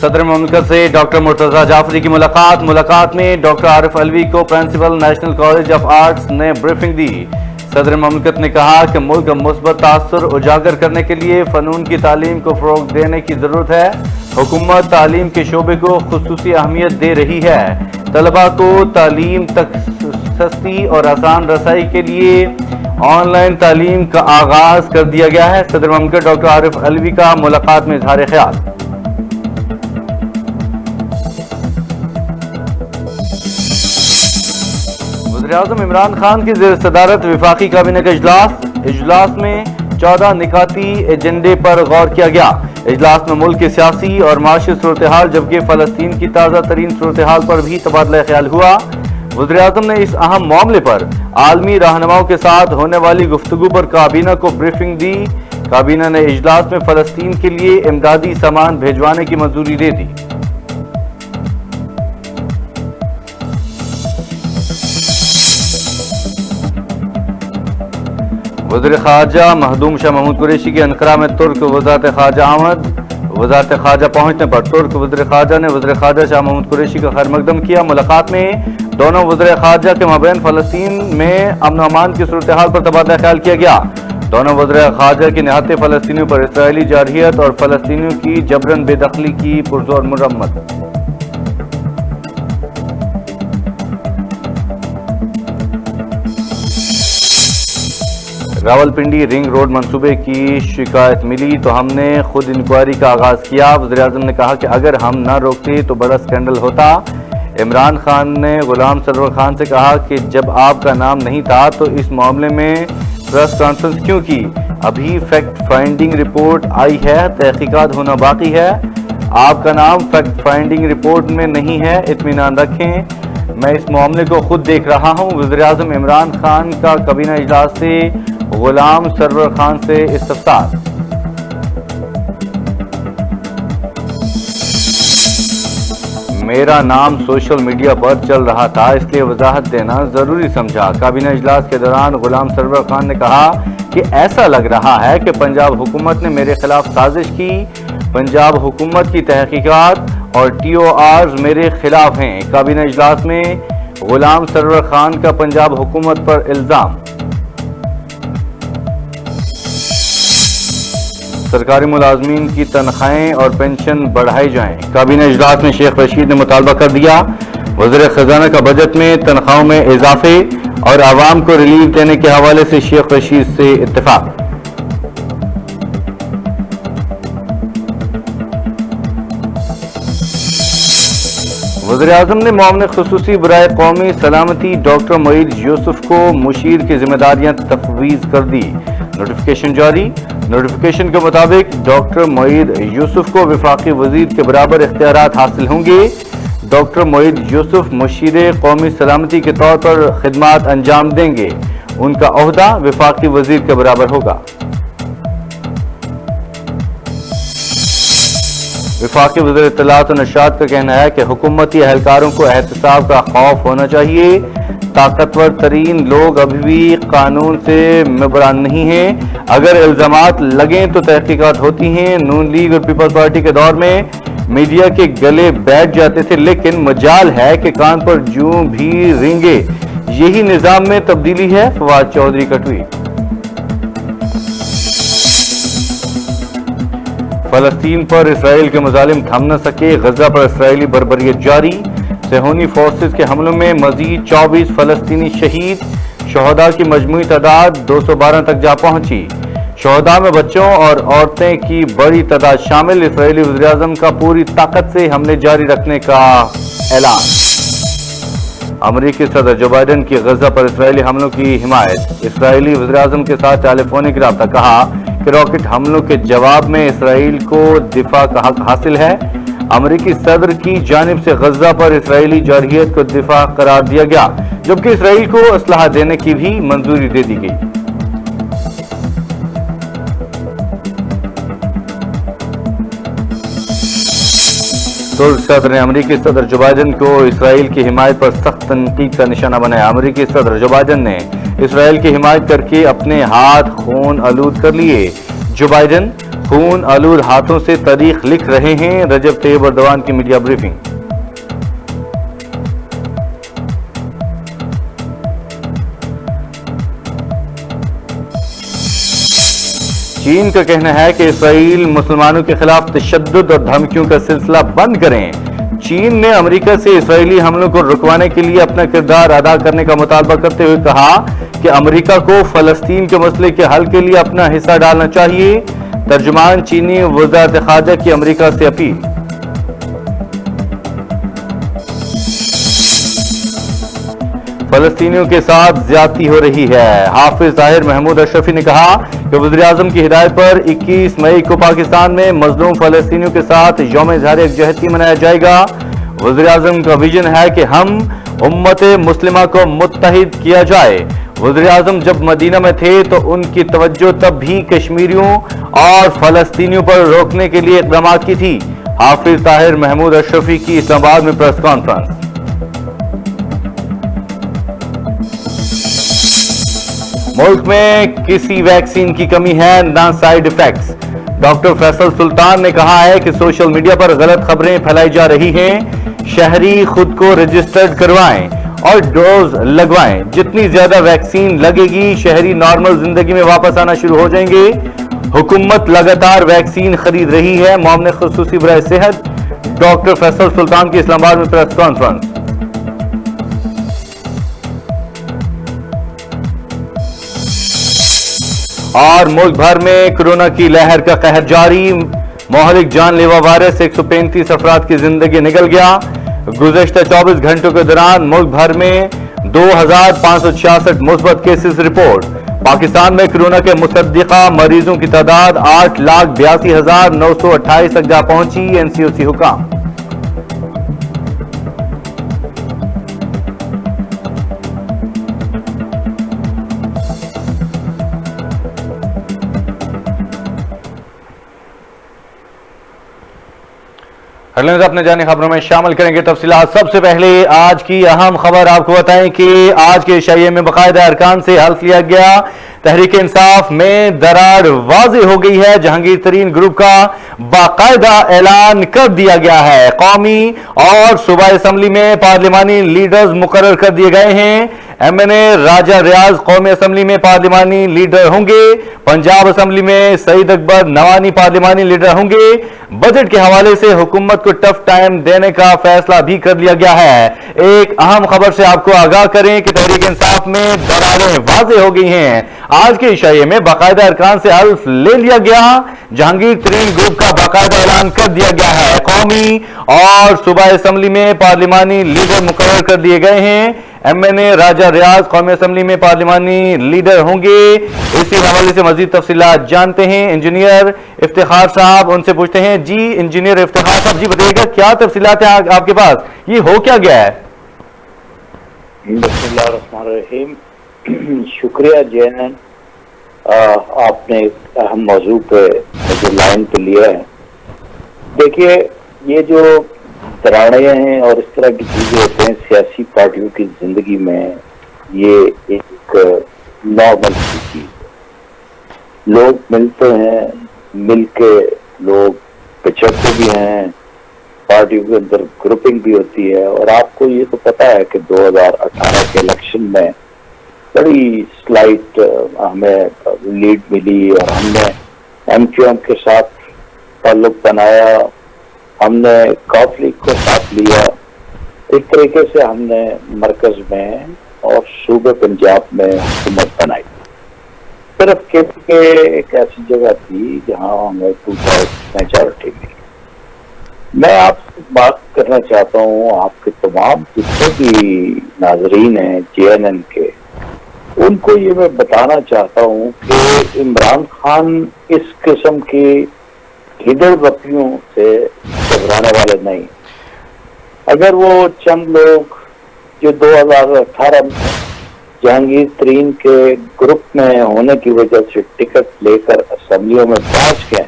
صدر مملکت سے ڈاکٹر مرتضی جعفری کی ملاقات میں ڈاکٹر عارف علوی کو principal national college of arts نے بریفنگ دی۔ صدر مملکت نے کہا کہ ملک کا مثبت تاثر اجاگر کرنے کے لیے فنون کی تعلیم کو فروغ دینے کی ضرورت ہے۔ حکومت تعلیم کے شعبے کو خصوصی اہمیت دے رہی ہے۔ طلباء کو تعلیم تک سستی اور آسان رسائی کے لیے آن لائن تعلیم کا آغاز کر دیا گیا ہے۔ صدر مملکت ڈاکٹر عارف علوی کا ملاقات میں اظہار خیال۔ وزیراعظم عمران خان کی زیر صدارت وفاقی کابینہ کا اجلاس میں 14 نکاتی ایجنڈے پر غور کیا گیا۔ اجلاس میں ملک کی سیاسی اور معاشی صورتحال جبکہ فلسطین کی تازہ ترین صورتحال پر بھی تبادلہ خیال ہوا۔ وزیراعظم نے اس اہم معاملے پر عالمی رہنماؤں کے ساتھ ہونے والی گفتگو پر کابینہ کو بریفنگ دی۔ کابینہ نے اجلاس میں فلسطین کے لیے امدادی سامان بھیجوانے کی منظوری دے دی۔ وزیر خارجہ مخدوم شاہ محمود قریشی کی انقرہ میں ترک وزارت خارجہ آمد۔ وزارت خارجہ پہنچنے پر ترک وزیر خارجہ نے وزیر خارجہ شاہ محمود قریشی کا خیر مقدم کیا۔ ملاقات میں دونوں وزیر خارجہ کے مابین فلسطین میں امن و امان کی صورتحال پر تبادلہ خیال کیا گیا۔ دونوں وزیر خارجہ کی نہتے فلسطینیوں پر اسرائیلی جارحیت اور فلسطینیوں کی جبراً بے دخلی کی پرزور مرمت۔ راولپنڈی رنگ روڈ منصوبے کی شکایت ملی تو ہم نے خود انکوائری کا آغاز کیا۔ وزیراعظم نے کہا کہ اگر ہم نہ روکتے تو بڑا سکینڈل ہوتا۔ عمران خان نے غلام سرور خان سے کہا کہ جب آپ کا نام نہیں تھا تو اس معاملے میں پریس کانفرنس کیوں کی؟ ابھی فیکٹ فائنڈنگ رپورٹ آئی ہے، تحقیقات ہونا باقی ہے۔ آپ کا نام فیکٹ فائنڈنگ رپورٹ میں نہیں ہے، اطمینان رکھیں، میں اس معاملے کو خود دیکھ رہا ہوں۔ وزیراعظم عمران خان کا کابینہ اجلاس سے غلام سرور خان سے استفسار۔ میرا نام سوشل میڈیا پر چل رہا تھا، اس لیے وضاحت دینا ضروری سمجھا۔ کابینہ اجلاس کے دوران غلام سرور خان نے کہا کہ ایسا لگ رہا ہے کہ پنجاب حکومت نے میرے خلاف سازش کی۔ پنجاب حکومت کی تحقیقات اور ٹی او آرز میرے خلاف ہیں۔ کابینہ اجلاس میں غلام سرور خان کا پنجاب حکومت پر الزام۔ سرکاری ملازمین کی تنخواہیں اور پنشن بڑھائی جائیں۔ کابینہ اجلاس میں شیخ رشید نے مطالبہ کر دیا۔ وزیر خزانہ کا بجٹ میں تنخواہوں میں اضافے اور عوام کو ریلیف دینے کے حوالے سے شیخ رشید سے اتفاق۔ وزیر اعظم نے معاون خصوصی برائے قومی سلامتی ڈاکٹر معید یوسف کو مشیر کی ذمہ داریاں تفویض کر دی۔ نوٹیفیکیشن جاری۔ نوٹیفیکیشن کے مطابق ڈاکٹر معید یوسف کو وفاقی وزیر کے برابر اختیارات حاصل ہوں گے۔ ڈاکٹر معید یوسف مشیر قومی سلامتی کے طور پر خدمات انجام دیں گے۔ ان کا عہدہ وفاقی وزیر کے برابر ہوگا۔ وفاقی وزیر اطلاعات و نشریات کا کہنا ہے کہ حکومتی اہلکاروں کو احتساب کا خوف ہونا چاہیے۔ طاقتور ترین لوگ ابھی بھی قانون سے مبران نہیں ہیں۔ اگر الزامات لگیں تو تحقیقات ہوتی ہیں۔ نون لیگ اور پیپلز پارٹی کے دور میں میڈیا کے گلے بیٹھ جاتے تھے، لیکن مجال ہے کہ کان پر جوں بھی رینگے۔ یہی نظام میں تبدیلی ہے۔ فواد چودھری کا ٹویٹ۔ فلسطین پر اسرائیل کے مظالم تھم نہ سکے، غزہ پر اسرائیلی بربریت جاری۔ صہیونی فورسز کے حملوں میں مزید 24 فلسطینی شہید، شہداء کی مجموعی تعداد 212 تک جا پہنچی۔ شہداء میں بچوں اور عورتیں کی بڑی تعداد شامل۔ اسرائیلی وزیراعظم کا پوری طاقت سے حملے جاری رکھنے کا اعلان۔ امریکی صدر جو بائیڈن کی غزہ پر اسرائیلی حملوں کی حمایت۔ اسرائیلی وزیراعظم کے ساتھ ٹیلی فونک رابطہ، کہا کہ راکٹ حملوں کے جواب میں اسرائیل کو دفاع کا حق حاصل ہے۔ امریکی صدر کی جانب سے غزہ پر اسرائیلی جارحیت کو دفاع قرار دیا گیا، جبکہ اسرائیل کو اسلحہ دینے کی بھی منظوری دے دی گئی۔ ترک صدر نے امریکی صدر جو بائیڈن کو اسرائیل کی حمایت پر سخت تنقید کا نشانہ بنایا۔ امریکی صدر جو بائیڈن نے اسرائیل کی حمایت کر کے اپنے ہاتھ خون آلود کر لیے۔ جو بائیڈن خون آلود ہاتھوں سے تاریخ لکھ رہے ہیں. رجب طیب اردوان کی میڈیا بریفنگ. چین کا کہنا ہے کہ اسرائیل مسلمانوں کے خلاف تشدد اور دھمکیوں کا سلسلہ بند کریں. چین نے امریکہ سے اسرائیلی حملوں کو رکوانے کے لیے اپنا کردار ادا کرنے کا مطالبہ کرتے ہوئے کہا کہ امریکہ کو فلسطین کے مسئلے کے حل کے لیے اپنا حصہ ڈالنا چاہیے. ترجمان چینی وزارت خارجہ کی امریکہ سے اپیل. فلسطینیوں کے ساتھ زیادتی ہو رہی ہے. حافظ طاہر محمود اشرفی نے کہا کہ وزیراعظم کی ہدایت پر 21 مئی کو پاکستان میں مظلوم فلسطینیوں کے ساتھ یوم اظہار یکجہتی منایا جائے گا. وزیراعظم کا ویژن ہے کہ ہم امت مسلمہ کو متحد کیا جائے. وزیراعظم جب مدینہ میں تھے تو ان کی توجہ تب بھی کشمیریوں اور فلسطینیوں پر روکنے کے لیے اقدامات کی تھی. حافظ طاہر محمود اشرفی کی اسلام آباد میں پریس کانفرنس. ملک میں کسی ویکسین کی کمی ہے نہ سائیڈ ایفیکٹس. ڈاکٹر فیصل سلطان نے کہا ہے کہ سوشل میڈیا پر غلط خبریں پھیلائی جا رہی ہیں. شہری خود کو رجسٹرڈ کروائیں اور ڈوز لگوائیں. جتنی زیادہ ویکسین لگے گی شہری نارمل زندگی میں واپس آنا شروع ہو جائیں گے. حکومت لگاتار ویکسین خرید رہی ہے. معاون خصوصی برائے صحت ڈاکٹر فیصل سلطان کی اسلام آباد میں پریس کانفرنس. اور ملک بھر میں کورونا کی لہر کا قہر جاری. مہلک جان لیوا وائرس 135 افراد کی زندگی نگل گیا. گزشتہ 24 گھنٹوں کے دوران ملک بھر میں 2566 مثبت کیسز رپورٹ. پاکستان میں کورونا کے مصدقہ مریضوں کی تعداد 8,82,928 تک جا پہنچی. NCOC حکام. اپنے جانے خبروں میں شامل کریں گے تفصیلات. سب سے پہلے آج کی اہم خبر آپ کو بتائیں کہ آج کے عشائیے میں باقاعدہ ارکان سے حلف لیا گیا. تحریک انصاف میں دراڑ واضح ہو گئی ہے. جہانگیر ترین گروپ کا باقاعدہ اعلان کر دیا گیا ہے. قومی اور صوبائی اسمبلی میں پارلیمانی لیڈرز مقرر کر دیے گئے ہیں. MNA راجہ ریاض قومی اسمبلی میں پارلیمانی لیڈر ہوں گے. پنجاب اسمبلی میں سعید اکبر نوانی پارلیمانی لیڈر ہوں گے. بجٹ کے حوالے سے حکومت کو ٹف ٹائم دینے کا فیصلہ بھی کر لیا گیا ہے. ایک اہم خبر سے آپ کو آگاہ کریں کہ تحریک انصاف میں دراڑیں واضح ہو گئی ہیں. آج کے عشائیے میں باقاعدہ ارکان سے حلف لے لیا گیا. جہانگیر ترین گروپ کا باقاعدہ اعلان کر دیا گیا ہے. قومی اور صوبائی اسمبلی میں پارلیمانی لیڈر مقرر کر دیے گئے ہیں. MNA راجہ ریاض قومی اسمبلی میں پارلیمانی لیڈر ہوں گے. اسی حوالے سے مزید تفصیلات جانتے ہیں انجینئر افتخار صاحب. ان سے پوچھتے ہیں. جی انجینئر افتخار صاحب، جی بتائیے گا کیا تفصیلات ہیں آپ کے پاس؟ یہ ہو کیا گیا ہے؟ بسم اللہ الرحمن الرحیم. شکریہ جینن، آپ نے اہم موضوع پہ جو لائن پہ لیا ہے. دیکھیے، یہ جو دراڑیں ہیں اور اس طرح کی چیزیں ہوتے ہیں سیاسی پارٹیوں کی زندگی میں، یہ ایک نارمل چیز ہے. لوگ ملتے ہیں، مل کے لوگ پچھڑتے بھی ہیں، پارٹیوں کے اندر گروپنگ بھی ہوتی ہے. اور آپ کو یہ تو پتا ہے کہ 2018 کے الیکشن میں بڑی سلائٹ ہمیں لیڈ ملی اور ہم نے MQM کے ساتھ تعلق بنایا. ہم نے کاف لیگ کو ساتھ لیا. اس طریقے سے ہم نے مرکز میں اور صوبے پنجاب میں حکومت بنائی. صرف KP کے ایک ایسی جگہ تھی جہاں ہمیں 2/3 میجورٹی ملی. میں آپ سے بات کرنا چاہتا ہوں، آپ کے تمام جتنے بھی ناظرین ہیں JNN کے، ان کو یہ میں بتانا چاہتا ہوں کہ عمران خان اس قسم کی ہدر بپیوں سے گھبرانے والے نہیں. اگر وہ چند لوگ جو 2018 میں جہانگیر ترین کے گروپ میں ہونے کی وجہ سے ٹکٹ لے کر اسمبلیوں میں پہنچ گئے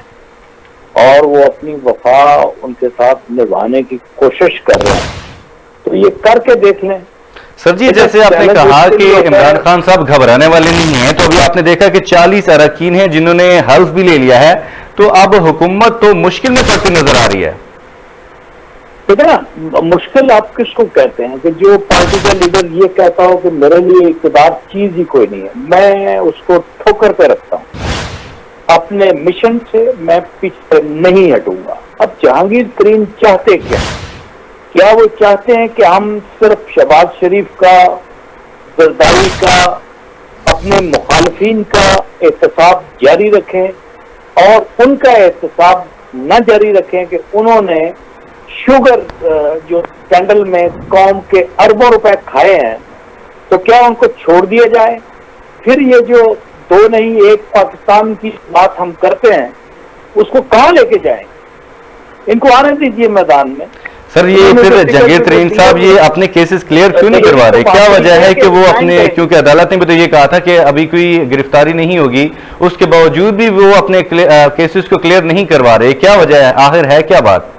اور وہ اپنی وفا ان کے ساتھ نبھانے کی کوشش کر رہے ہیں، تو یہ کر کے دیکھ لیں. سر جی، جیسے آپ نے کہا کہ عمران خان صاحب گھبرانے والے نہیں ہیں، تو ابھی آپ نے دیکھا کہ 40 اراکین ہیں جنہوں نے حلف بھی لے لیا ہے. تو تو اب حکومت تو مشکل میں پڑتی نظر آ رہی ہے. ٹھیک ہے نا. مشکل آپ کس کو کہتے ہیں کہ جو پارٹی کا لیڈر یہ کہتا ہو کہ میرے لیے اقتدار چیز ہی کوئی نہیں ہے, میں اس کو ٹھوکر پہ رکھتا ہوں, اپنے مشن سے میں پیچھے نہیں ہٹوں گا. اب جہانگیر ترین چاہتے کیا وہ چاہتے ہیں کہ ہم صرف شہباز شریف کا, زرداری کا, اپنے مخالفین کا احتساب جاری رکھیں اور ان کا احتساب نہ جاری رکھیں کہ انہوں نے شوگر جو اسکینڈل میں قوم کے اربوں روپے کھائے ہیں, تو کیا ان کو چھوڑ دیا جائے؟ پھر یہ جو دو نہیں ایک پاکستان کی بات ہم کرتے ہیں اس کو کہاں لے کے جائیں؟ ان کو آنے دیجیے میدان میں. سر یہ پھر جہانگیر ترین صاحب یہ اپنے کیسز کلیئر کیوں نہیں کروا رہے؟ کیا وجہ ہے کہ وہ اپنے, کیونکہ عدالت نے بھی تو یہ کہا تھا کہ ابھی کوئی گرفتاری نہیں ہوگی, اس کے باوجود بھی وہ اپنے کیسز کو کلیئر نہیں کروا رہے, کیا وجہ ہے, آخر ہے کیا بات؟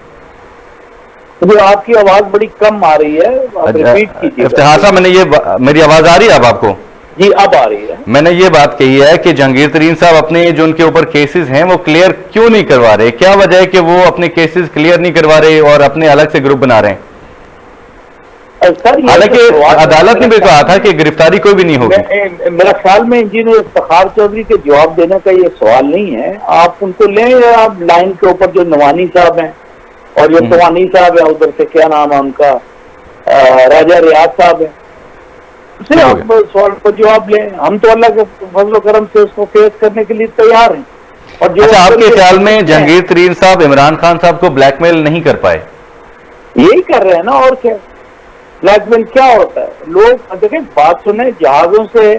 آپ کی آواز بڑی کم آ رہی ہے, ریپیٹ کیجیے. افتخار صاحب میری آواز آ رہی ہے اب آپ کو؟ جی اب آ رہی ہے. میں نے یہ بات کہی ہے کہ جہانگیر ترین صاحب اپنے جو ان کے اوپر کیسز ہیں وہ کلیئر کیوں نہیں کروا رہے؟ کیا وجہ ہے کہ وہ اپنے کیسز کلیئر نہیں کروا رہے اور اپنے الگ سے گروپ بنا رہے ہیں؟ حالانکہ عدالت نے بھی کہا تھا کہ گرفتاری کوئی بھی نہیں ہوگی. میرا خیال میں انجینئر افتخار چودھری کے جواب دینے کا یہ سوال نہیں ہے. آپ ان کو لیں, آپ لائن کے اوپر جو نوانی صاحب ہیں اور جو توانی صاحب ہے, ادھر سے کیا نام ہے ان کا, راجہ ریاض صاحب ہے, اسے آپ سوال کو جواب لیں. ہم تو اللہ کے فضل و کرم سے اس کو فیس کرنے کے لیے تیار ہیں. اور جو آپ کے خیال میں جہانگیر ترین صاحب عمران خان صاحب کو بلیک میل نہیں کر پائے؟ یہی کر رہے ہیں نا, اور کیا. بلیک میل کیا ہوتا ہے؟ لوگ دیکھیں بات سنیں, جہازوں سے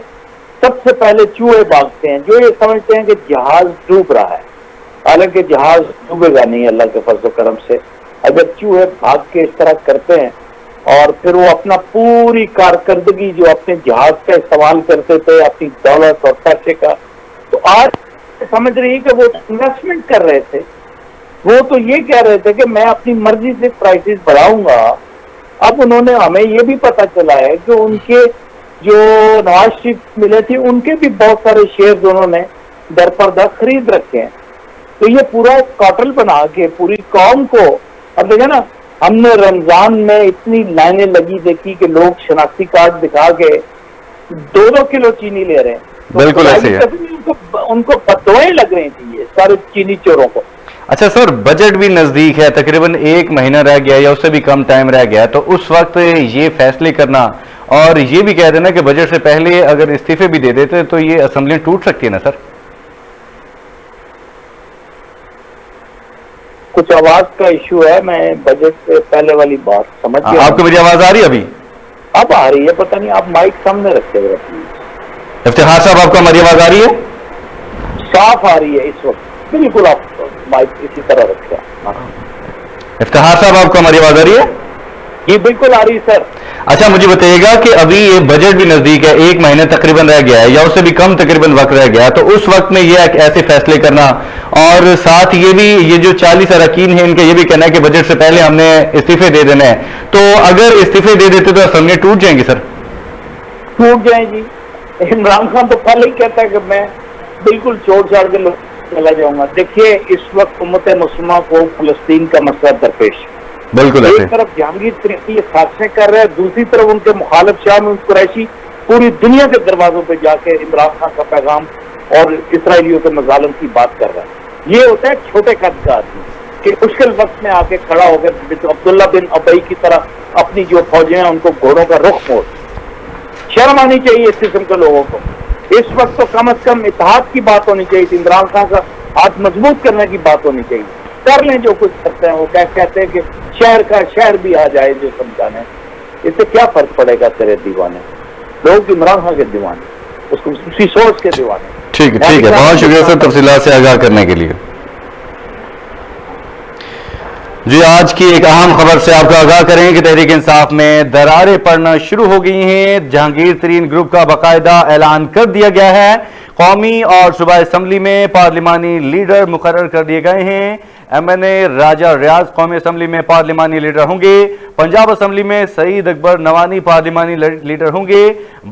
سب سے پہلے چوہے بھاگتے ہیں جو یہ سمجھتے ہیں کہ جہاز ڈوب رہا ہے, حالانکہ جہاز ڈوبے گا نہیں اللہ کے فضل و کرم سے. اگر چوہے بھاگ کے اس طرح کرتے ہیں اور پھر وہ اپنا پوری کارکردگی جو اپنے جہاز کا استعمال کرتے تھے اپنی دولت اور پیسے کا, تو آج سمجھ رہی کہ وہ انویسٹمنٹ کر رہے تھے. وہ تو یہ کہہ رہے تھے کہ میں اپنی مرضی سے پرائسز بڑھاؤں گا. اب انہوں نے, ہمیں یہ بھی پتا چلا ہے کہ ان کے جو نواز شریف ملے تھے ان کے بھی بہت سارے شیئرز انہوں نے در پردہ خرید رکھے ہیں. تو یہ پورا کاٹل بنا کے پوری قوم کو, اب دیکھیں نا, ہم نے رمضان میں اتنی لائنیں لگی دیکھی کہ لوگ شناختی کارڈ دکھا کے 2-2 کلو چینی لے رہے ہیں. بالکل ایسے ان کو بدوائیں لگ رہی تھی یہ سارے چینی چوروں کو. اچھا سر, بجٹ بھی نزدیک ہے, تقریباً 1 مہینہ رہ گیا یا اس سے بھی کم ٹائم رہ گیا, تو اس وقت یہ فیصلے کرنا اور یہ بھی کہہ دینا کہ بجٹ سے پہلے اگر استعفے بھی دے دیتے تو یہ اسمبلی ٹوٹ سکتی ہے نا سر؟ کچھ آواز کا ایشو ہے, میں بجٹ سے پہلے والی بات سمجھ گیا. آپ کو میری آواز آ رہی ہے ابھی؟ اب آ رہی ہے, پتہ نہیں آپ مائک سامنے رکھتے ہوئے. افتخار صاحب آپ کو ہماری آواز آ رہی ہے؟ صاف آ رہی ہے اس وقت, بالکل. آپ مائک اسی طرح رکھتے ہیں. افتخار صاحب آپ کو ہماری آواز آ رہی ہے؟ جی بالکل آ رہی ہے سر. اچھا مجھے بتائیے گا کہ ابھی یہ بجٹ بھی نزدیک ہے, 1 مہینہ تقریباً رہ گیا ہے یا اس سے بھی کم تقریباً وقت رہ گیا, تو اس وقت میں یہ ایسے فیصلے کرنا اور ساتھ یہ بھی یہ جو 40 اراکین ہیں ان کا یہ بھی کہنا ہے کہ بجٹ سے پہلے ہم نے استعفے دے دینا ہے, تو اگر استعفے دے دیتے تو اسمبلی ٹوٹ جائیں گی سر؟ ٹوٹ جائیں گی. عمران خان تو پہلے ہی کہتا ہے کہ میں بالکل چھوڑ چھاڑ کے چلا جاؤں گا. دیکھیے اس وقت امت مسلمہ کو فلسطین کا مسئلہ درپیش. بالکل ایک طرف جہانگیر ترین یہ خاصے کر رہے ہیں, دوسری طرف ان کے مخالف شاہ محمود قریشی پوری دنیا کے دروازوں پہ جا کے عمران خان کا پیغام اور اسرائیلیوں کے مظالم کی بات کر رہا ہے. یہ ہوتا ہے چھوٹے قد کا آدمی کہ مشکل وقت میں آ کے کھڑا ہو گیا, عبداللہ بن ابئی کی طرح اپنی جو فوجیں ہیں ان کو گھوڑوں کا رخ موڑ. شرم آنی چاہیے اس قسم کے لوگوں کو. اس وقت تو کم از کم اتحاد کی بات ہونی چاہیے تھی, عمران خان کا ہاتھ مضبوط کرنے کی بات ہونی چاہیے. کر لیں جو کچھ کرتے ہیں, وہ کہتے ہیں کہ شہر کا شہر بھی آ جائے جو سمجھانے. اس سے کیا فرق پڑے گا تیرے دیوانے؟ لوگ عمران خان کے دیوانے, اس کو اسی سوچ کے دیوانے. ٹھیک ہے, بہت شکریہ سر تفصیلات سے آگاہ کرنے کے لیے. جی آج کی ایک اہم خبر سے آپ کو آگاہ کریں کہ تحریک انصاف میں دراریں پڑنا شروع ہو گئی ہیں. جہانگیر ترین گروپ کا باقاعدہ اعلان کر دیا گیا ہے. قومی اور صوبائی اسمبلی میں پارلیمانی لیڈر مقرر کر دیے گئے ہیں۔ MNA راجہ ریاض قومی اسمبلی میں پارلیمانی لیڈر ہوں گے۔ پنجاب اسمبلی میں سعید اکبر نوانی پارلیمانی لیڈر ہوں گے۔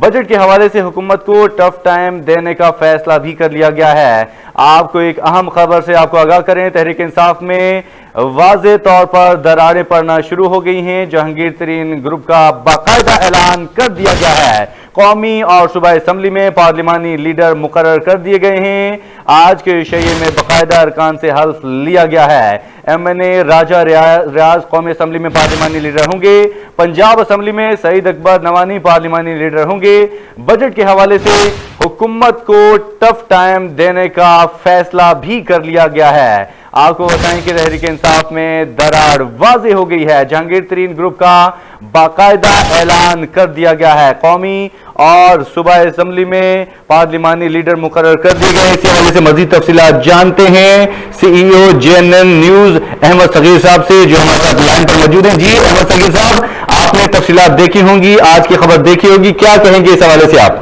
بجٹ کے حوالے سے حکومت کو ٹف ٹائم دینے کا فیصلہ بھی کر لیا گیا ہے۔ آپ کو ایک اہم خبر سے آپ کو آگاہ کریں، تحریک انصاف میں واضح طور پر دراریں پڑنا شروع ہو گئی ہیں۔ جہانگیر ترین گروپ کا باقاعدہ اعلان کر دیا گیا ہے۔ قومی اور صوبائی اسمبلی میں پارلیمانی لیڈر مقرر کر دیے گئے ہیں۔ آج کے شیئے میں باقاعدہ ارکان سے حلف لیا گیا ہے۔ MNA راجہ ریاض قومی اسمبلی میں پارلیمانی لیڈر ہوں گے۔ پنجاب اسمبلی میں سعید اکبر نوانی پارلیمانی لیڈر ہوں گے۔ بجٹ کے حوالے سے حکومت کو ٹف ٹائم دینے کا فیصلہ بھی کر لیا گیا ہے۔ آپ کو بتائیں کہ تحریک انصاف میں دراڑ واضح ہو گئی ہے۔ جہانگیر ترین گروپ کا باقاعدہ اعلان کر دیا گیا ہے۔ قومی اور صوبائی اسمبلی میں پارلیمانی لیڈر مقرر کر دیے گئے۔ اسی حوالے سے مزید تفصیلات جانتے ہیں CEO JNN نیوز احمد صغیر صاحب سے، جو ہمارے ساتھ لائن پر موجود ہیں۔ جی احمد صغیر صاحب، آپ نے تفصیلات دیکھی ہوں گی، آج کی خبر دیکھی ہوگی، کیا کہیں گے اس حوالے سے آپ؟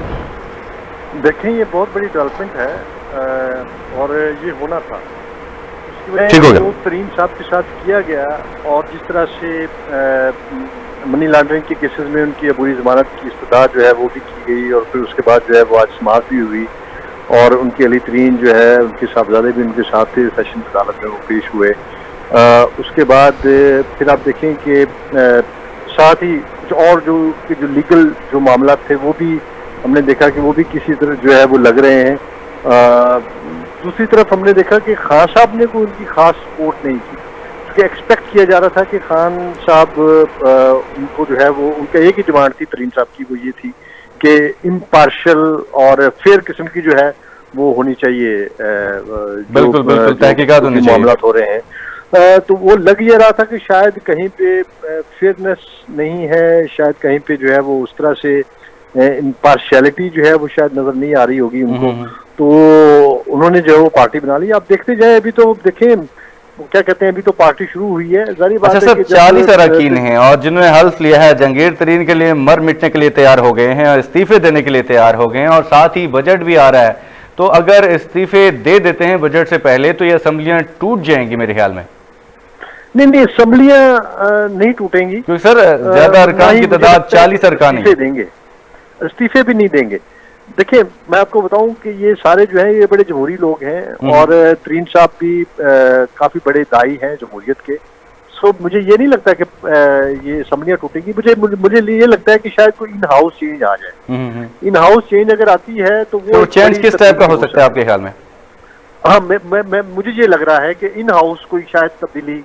دیکھیں، یہ بہت بڑی ڈیولپمنٹ ہے اور یہ ہونا تھا۔ ٹھیک ہو گیا۔ جو ترین صاحب کے ساتھ کیا گیا اور جس طرح سے منی لانڈرنگ کے کیسز میں ان کی عبوری ضمانت کی استدعا جو ہے وہ بھی کی گئی، اور پھر اس کے بعد جو ہے وہ آج سماعت بھی ہوئی، اور ان کے علی ترین جو ہے ان کے صاحبزادے بھی ان کے ساتھ تھے، سیشن عدالت میں وہ پیش ہوئے۔ اس کے بعد پھر آپ دیکھیں کہ ساتھ ہی اور جو لیگل جو معاملات تھے وہ بھی ہم نے دیکھا کہ وہ بھی کسی طرح جو ہے وہ لگ رہے ہیں۔ دوسری طرف ہم نے دیکھا کہ خان صاحب نے کوئی ان کی خاص سپورٹ نہیں کی، کیونکہ ایکسپیکٹ کیا جا رہا تھا کہ خان صاحب ان کو جو ہے وہ ان کا ایک ہی ڈیمانڈ تھی ترین صاحب کی، وہ یہ تھی کہ امپارشل اور فیئر قسم کی جو ہے وہ ہونی چاہیے، بالکل بالکل تحقیقات ہونی چاہیے، معاملات ہو رہے ہیں۔ تو وہ لگ یہ رہا تھا کہ شاید کہیں پہ فیئرنیس نہیں ہے، شاید کہیں پہ جو ہے وہ اس طرح سے امپارشیلٹی جو ہے وہ شاید نظر نہیں آ رہی ہوگی ان کو، تو انہوں نے جو ہے وہ پارٹی بنا لی۔ آپ دیکھتے جائیں، ابھی تو دیکھیں کیا کہتے ہیں، ابھی تو پارٹی شروع ہوئی ہے، ظاہر بات ہے کہ 40 اراکین ہیں اور جنہوں نے حلف لیا ہے جہانگیر ترین کے لیے مر مٹنے کے لیے تیار ہو گئے ہیں اور استعفے دینے کے لیے تیار ہو گئے ہیں، اور ساتھ ہی بجٹ بھی آ رہا ہے، تو اگر استعفے دے دیتے ہیں بجٹ سے پہلے تو یہ اسمبلیاں ٹوٹ جائیں گی میرے خیال میں۔ نہیں، اسمبلیاں نہیں ٹوٹیں گی، کیونکہ سر زیادہ ارکان کی تعداد 40 ارکان ہی دیں گے، استعفے بھی نہیں دیں گے۔ دیکھیں، میں آپ کو بتاؤں کہ یہ سارے جو ہیں یہ بڑے جمہوری لوگ ہیں، اور ترین صاحب بھی کافی بڑے دائی ہیں جمہوریت کے، سو مجھے یہ نہیں لگتا کہ یہ اسمبلیاں ٹوٹیں گی۔ مجھے یہ لگتا ہے کہ شاید کوئی ان ہاؤس چینج آ جائے۔ ان ہاؤس چینج اگر آتی ہے تو وہ چینج کس ٹائپ کا ہو سکتا ہے آپ کے خیال میں؟ ہاں، مجھے یہ لگ رہا ہے کہ ان ہاؤس کوئی شاید تبدیلی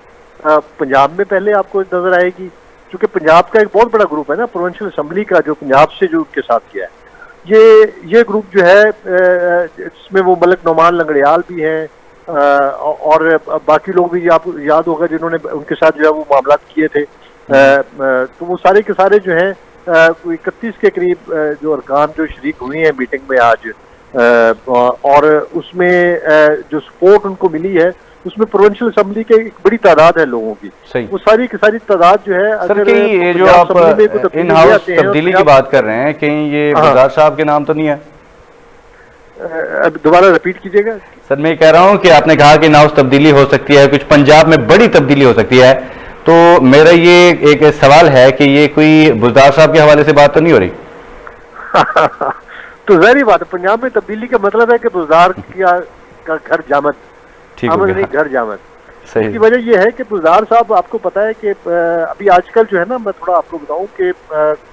پنجاب میں پہلے آپ کو نظر آئے گی، کیونکہ پنجاب کا ایک بہت بڑا گروپ ہے نا، پروونشل اسمبلی کا، جو پنجاب سے جو کے ساتھ کیا ہے، یہ گروپ جو ہے اس میں وہ ملک نعمان لنگڑیال بھی ہیں، اور باقی لوگ بھی آپ کو یاد ہوگا جنہوں نے ان کے ساتھ جو ہے وہ معاملات کیے تھے، تو وہ سارے کے سارے جو ہیں 31 کے قریب جو ارکان جو شریک ہوئے ہیں میٹنگ میں آج، اور اس میں جو سپورٹ ان کو ملی ہے اس میں پروونشل اسمبلی کے ایک بڑی تعداد ہے لوگوں کی، وہ ساری کی ساری تعداد جو ہے، سر کہیں یہ جو آپ ان ہاؤس تبدیلی کی بات کر رہے ہیں، کہیں یہ بزدار صاحب کے نام تو نہیں ہے؟ دوبارہ ریپیٹ کیجیے گا سر۔ میں کہہ رہا ہوں کہ آپ نے کہا کہ ان ہاؤس تبدیلی ہو سکتی ہے، کچھ پنجاب میں بڑی تبدیلی ہو سکتی ہے، تو میرا یہ ایک سوال ہے کہ یہ کوئی بزدار صاحب کے حوالے سے بات تو نہیں ہو رہی؟ تو ظاہری بات ہے، پنجاب میں تبدیلی کا مطلب ہے کہ بزدار کا گھر جامد، نہیں گھر جامد۔ اس کی وجہ یہ ہے کہ بزدار صاحب، آپ کو پتا ہے کہ ابھی آج کل جو ہے نا، میں تھوڑا آپ کو بتاؤں کہ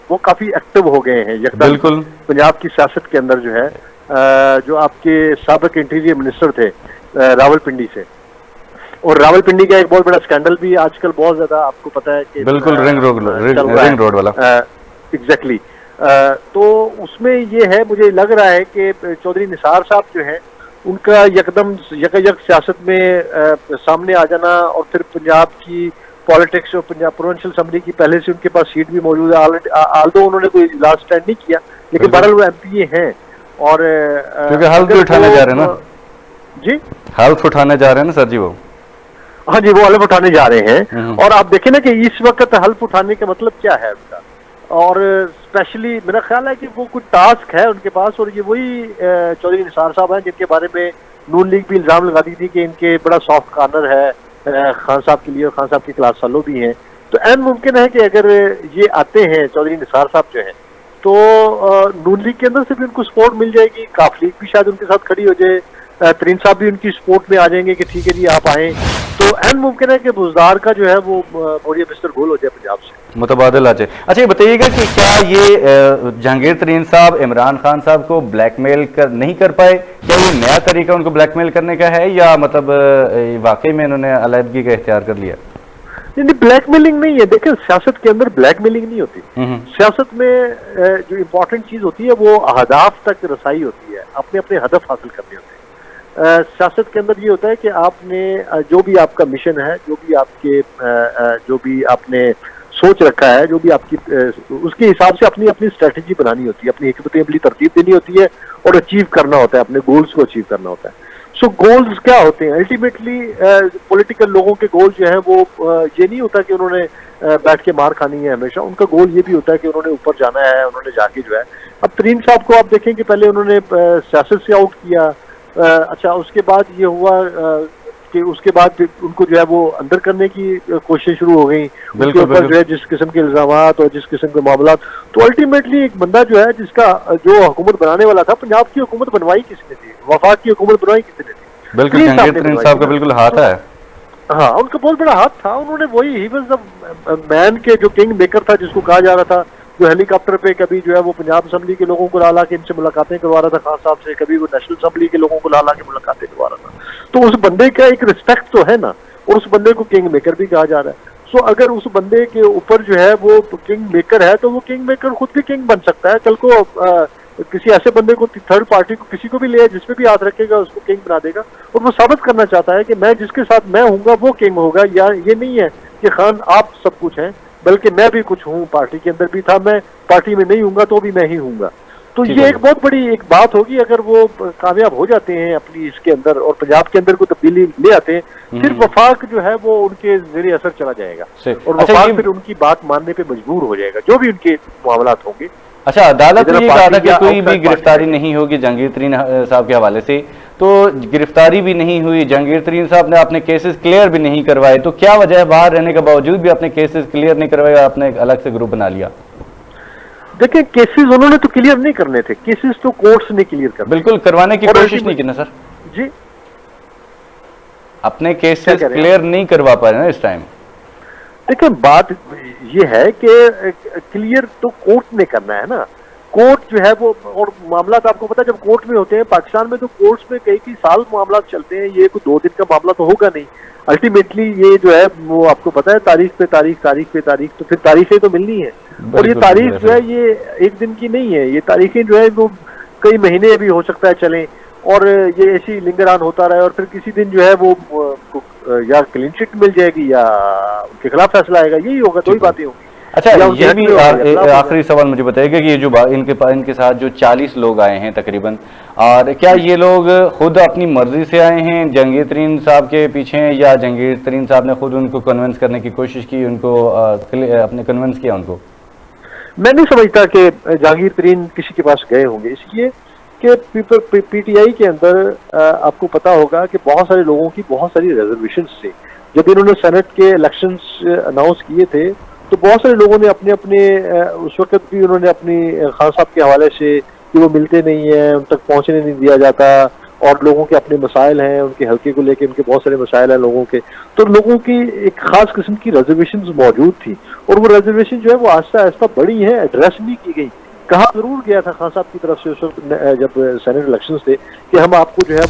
وہ کافی ایکٹیو ہو گئے ہیں بالکل پنجاب کی سیاست کے اندر، جو ہے جو آپ کے سابق انٹیریئر منسٹر تھے راول پنڈی سے، اور راول پنڈی کا ایک بہت بڑا اسکینڈل بھی آج کل بہت زیادہ آپ کو پتا ہے کہ بالکل رنگ روڈ والا، ایگزیکٹلی۔ تو اس میں یہ ہے، مجھے لگ رہا ہے کہ چودھری نثار صاحب جو ہیں ان کا یکدم یک سیاست میں سامنے آ جانا، اور پھر پنجاب کی پالیٹکس اور پنجاب پروونشل اسمبلی کی پہلے سے ان کے پاس سیٹ بھی موجود ہے، آلدو انہوں نے کوئی لاسٹ اسٹینڈ نہیں کیا، لیکن بہرحال وہ MP ہیں، اور کیونکہ حلف اٹھانے جا رہے ہیں نا جی، حلف اٹھانے جا رہے ہیں نا سر جی، وہ ہاں جی، وہ حلف اٹھانے جا رہے ہیں، اور آپ دیکھیں نا کہ اس وقت حلف اٹھانے کا مطلب کیا ہے ان کا، اور اسپیشلی میرا خیال ہے کہ وہ کوئی ٹاسک ہے ان کے پاس, اور یہ وہی چودھری نثار صاحب ہیں جن کے بارے میں نون لیگ بھی الزام لگاتی تھی کہ ان کے بڑا سافٹ کارنر ہے خان صاحب کے لیے, اور خان صاحب کے کلاس فیلو بھی ہیں. تو این ممکن ہے کہ اگر یہ آتے ہیں چودھری نثار صاحب جو ہیں تو نون لیگ کے اندر سے بھی ان کو سپورٹ مل جائے گی, کاف لیگ بھی شاید ان کے ساتھ کھڑی ہو جائے, ترین صاحب بھی ان کی سپورٹ میں آ جائیں گے کہ ٹھیک ہے جی آپ آئیں. تو این ممکن ہے کہ بزدار کا جو ہے وہ بوریا بستر گول ہو جائے پنجاب سے, متبادل آ جائے. اچھا یہ بتائیے گا کہ کیا یہ جہانگیر ترین صاحب عمران خان صاحب کو بلیک میل نہیں کر پائے, کیا یہ نیا طریقہ ان کو بلیک میل کرنے کا ہے, یا مطلب واقعی میں انہوں نے علیحدگی کا اختیار کر لیا؟ نہیں, بلیک میلنگ نہیں ہے. دیکھیں سیاست کے اندر بلیک میلنگ نہیں ہوتی. سیاست میں جو امپورٹنٹ چیز ہوتی ہے وہ اہداف تک رسائی ہوتی ہے, اپنے اپنے ہدف حاصل کرنے ہوتے ہیں. سیاست کے اندر یہ ہوتا ہے کہ آپ نے جو بھی آپ کا مشن ہے, جو بھی آپ نے سوچ رکھا ہے, جو بھی آپ کی اس کے حساب سے اپنی اسٹریٹجی بنانی ہوتی ہے, اپنی حکمت عملی ترتیب دینی ہوتی ہے اور اچیو کرنا ہوتا ہے, اپنے گولز کو اچیو کرنا ہوتا ہے. سو گولز کیا ہوتے ہیں الٹیمیٹلی؟ پولیٹیکل لوگوں کے گول جو ہیں وہ یہ نہیں ہوتا کہ انہوں نے بیٹھ کے مار کھانی ہے ہمیشہ. ان کا گول یہ بھی ہوتا ہے کہ انہوں نے اوپر جانا ہے, انہوں نے جا کے جو ہے. اب ترین صاحب کو آپ دیکھیں کہ پہلے انہوں نے سیاست سے آؤٹ کیا, اچھا اس کے بعد یہ ہوا کہ اس کے بعد ان کو جو ہے وہ اندر کرنے کی کوششیں شروع ہو گئیں, اس کے اوپر جو ہے جس قسم کے الزامات اور جس قسم کے معاملات. تو الٹیمیٹلی ایک بندہ جو ہے جس کا جو حکومت بنانے والا تھا, پنجاب کی حکومت بنوائی کس نے تھی, وفاق کی حکومت بنوائی کس نے تھی؟ بالکل جہانگیر ترین صاحب کا بالکل ہاتھ ہے. ہاں ان کا بہت بڑا ہاتھ تھا. انہوں نے وہی ہی واز دا مین کے جو کنگ میکر تھا جس کو کہا جا رہا تھا, جو ہیلی کاپٹر پہ کبھی جو ہے وہ پنجاب اسمبلی کے لوگوں کو لا کے ان سے ملاقاتیں کروا رہا تھا خان صاحب سے, کبھی وہ نیشنل اسمبلی کے لوگوں کو لا کے ملاقاتیں کروا رہا تھا. تو اس بندے کا ایک رسپیکٹ تو ہے نا, اور اس بندے کو کنگ میکر بھی کہا جا رہا ہے. سو اگر اس بندے کے اوپر جو ہے وہ کنگ میکر ہے تو وہ کنگ میکر خود بھی کنگ بن سکتا ہے. کل کو کسی ایسے بندے کو, تھرڈ پارٹی کو, کسی کو بھی لے جس پہ بھی ہاتھ رکھے گا اس کو کنگ بنا دے گا, اور وہ ثابت کرنا چاہتا ہے کہ میں جس کے ساتھ میں ہوں گا وہ کنگ ہوگا. یا یہ نہیں ہے کہ خان آپ سب کچھ ہیں, بلکہ میں بھی کچھ ہوں, پارٹی کے اندر بھی تھا, میں پارٹی میں نہیں ہوں گا تو بھی میں ہی ہوں گا. تو یہ ایک بہت بڑی ایک بات ہوگی اگر وہ کامیاب ہو جاتے ہیں اپنی اس کے اندر اور پنجاب کے اندر کوئی تبدیلی لے آتے ہیں, پھر وفاق جو ہے وہ ان کے زیر اثر چلا جائے گا, اور وفاق پھر ان کی بات ماننے پہ مجبور ہو جائے گا جو بھی ان کے معاملات ہوں گے. اچھا عدالت نے یہ کہا تھا کہ کوئی بھی گرفتاری نہیں ہوگی جہانگیر ترین صاحب کے حوالے سے, تو گرفتاری بھی نہیں ہوئی, جہانگیر ترین صاحب نے اپنے کیسز کلیئر بھی نہیں کروائے, تو کیا وجہ ہے باہر رہنے کے باوجود بھی اپنے کیسز کلیئر نہیں کروائے, آپ نے ایک الگ سے گروپ بنا لیا؟ دیکھیں کیسز انہوں نے تو کلیئر نہیں کرنے تھے, کیسز تو کورٹس نے کلیئر کرنے, بالکل کروانے کی کوشش نہیں کی نا سر. جی اپنے کیسز کلیئر نہیں کروا پا رہے نا اس ٹائم. دیکھیں بات یہ ہے کہ کلیئر تو کورٹ نے کرنا ہے نا. کورٹ جو ہے وہ, اور معاملات آپ کو پتا جب کورٹ میں ہوتے ہیں پاکستان میں تو کورٹس میں کئی سال معاملات چلتے ہیں, یہ کوئی 2 دن کا معاملہ تو ہوگا نہیں. الٹیمیٹلی یہ جو ہے وہ آپ کو پتا ہے تاریخ پہ تاریخ, تاریخ پہ تاریخ, تو پھر تاریخیں تو ملنی ہے, اور یہ تاریخ جو ہے یہ ایک دن کی نہیں ہے, یہ تاریخیں جو ہے وہ کئی مہینے بھی ہو سکتا ہے چلیں, اور یہ ایسی لنگر آن ہوتا رہے, اور پھر کسی دن جو ہے وہ یا کلین چٹ مل جائے گی یا ان کے خلاف فیصلہ آئے گا, یہی ہوگا, 2 ہی باتیں ہوں گی. اچھا یہ بھی آخری سوال مجھے بتائیے گا کہ یہ جو ان کے ساتھ جو 40 لوگ آئے ہیں تقریباً, اور کیا یہ لوگ خود اپنی مرضی سے آئے ہیں جہانگیر ترین صاحب کے پیچھے, یا جہانگیر ترین صاحب نے خود ان کو کنونس کرنے کی کوشش کی, ان کو اپنے کنونس کیا ان کو؟ میں نہیں سمجھتا کہ جہانگیر ترین کسی کے پاس گئے ہوں گے, اس لیے کہ پی ٹی آئی کے اندر آپ کو پتا ہوگا کہ بہت سارے لوگوں کی بہت ساری ریزرویشنز تھے. جب انہوں نے سینٹ کے الیکشنز اناؤنس کیے تھے تو بہت سارے لوگوں نے اپنے اس وقت بھی انہوں نے اپنی خان صاحب کے حوالے سے کہ وہ ملتے نہیں ہیں, ان تک پہنچنے نہیں دیا جاتا, اور لوگوں کے اپنے مسائل ہیں, ان کے حلقے کو لے کے ان کے بہت سارے مسائل ہیں لوگوں کے, تو لوگوں کی ایک خاص قسم کی ریزرویشنز موجود تھی, اور وہ ریزرویشن جو ہے وہ آہستہ آہستہ بڑی ہیں, ایڈریس نہیں کی گئی. کہا ضرور گیا تھا خان صاحب کی طرف سے اس وقت جب سینٹ الیکشنز تھے کہ ہم آپ کو جو ہے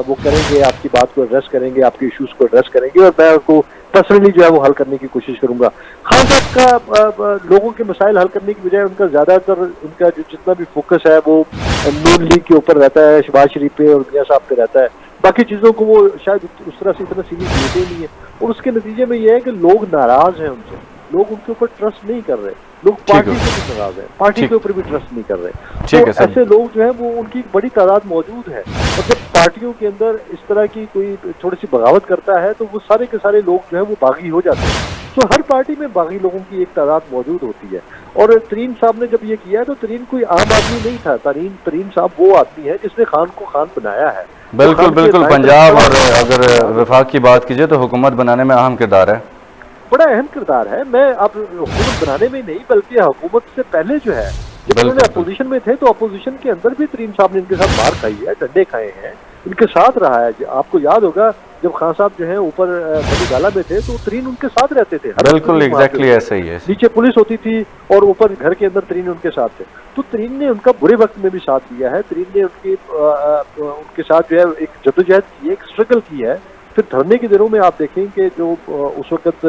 وہ کریں گے, آپ کی بات کو ایڈریس کریں گے, آپ کے ایشوز کو ایڈریس کریں گے, اور میں ان کو پرسنلی جو ہے وہ حل کرنے کی کوشش کروں گا. خان صاحب کا لوگوں کے مسائل حل کرنے کی بجائے ان کا زیادہ تر ان کا جو جتنا بھی فوکس ہے وہ نون لیگ کے اوپر رہتا ہے, شہباز شریف پہ اور میاں صاحب پہ رہتا ہے. باقی چیزوں کو وہ شاید اس طرح سے اتنا سیریس لیتے ہی نہیں ہے, اور اس کے نتیجے میں یہ ہے کہ لوگ ناراض ہیں ان سے, لوگ ان کے اوپر ٹرسٹ نہیں کر رہے, لوگ پارٹی سے بھی ناراض ہیں, پارٹی کے اوپر بھی ٹرسٹ نہیں کر رہے. تو ایسے لوگ جو ہیں وہ ان کی بڑی تعداد موجود ہے, اور جب پارٹیوں کے اندر اس طرح کی کوئی تھوڑی سی بغاوت کرتا ہے تو وہ سارے کے سارے لوگ جو ہے وہ باغی ہو جاتے ہیں. تو ہر پارٹی میں باغی لوگوں کی ایک تعداد موجود ہوتی ہے. اور ترین صاحب نے جب یہ کیا تو ترین کوئی عام آدمی نہیں تھا. ترین صاحب وہ آدمی ہے جس نے خان کو خان بنایا ہے. بالکل بالکل. پنجاب اور اگر وفاق کی بات کیجئے تو حکومت بنانے میں اہم کردار ہے, بڑا اہم کردار ہے. میں اب حکومت بنانے میں نہیں بلکہ حکومت سے پہلے جو ہے جب انہوں نے اپوزیشن میں تھے تو اپوزیشن کے اندر بھی ترین صاحب نے ان کے ساتھ مار کھائی ہے, ڈنڈے کھائے ہیں, ان کے ساتھ رہا ہے. آپ کو یاد ہوگا جب خان صاحب جو ہیں اوپر بڑی گالا میں تھے تو ترین ان کے ساتھ رہتے تھے. بالکل ایگزیکٹلی ایسا ہی ہے. نیچے پولیس ہوتی تھی اور اوپر گھر کے اندر ترین ان کے ساتھ تھے. تو ترین نے ان کا برے وقت میں بھی ساتھ دیا ہے. ترین نے ان کے ساتھ جو ہے ایک جدوجہد کی ہے, ایک اسٹرگل کی ہے. پھر دھرنے کے دنوں میں آپ دیکھیں کہ جو اس وقت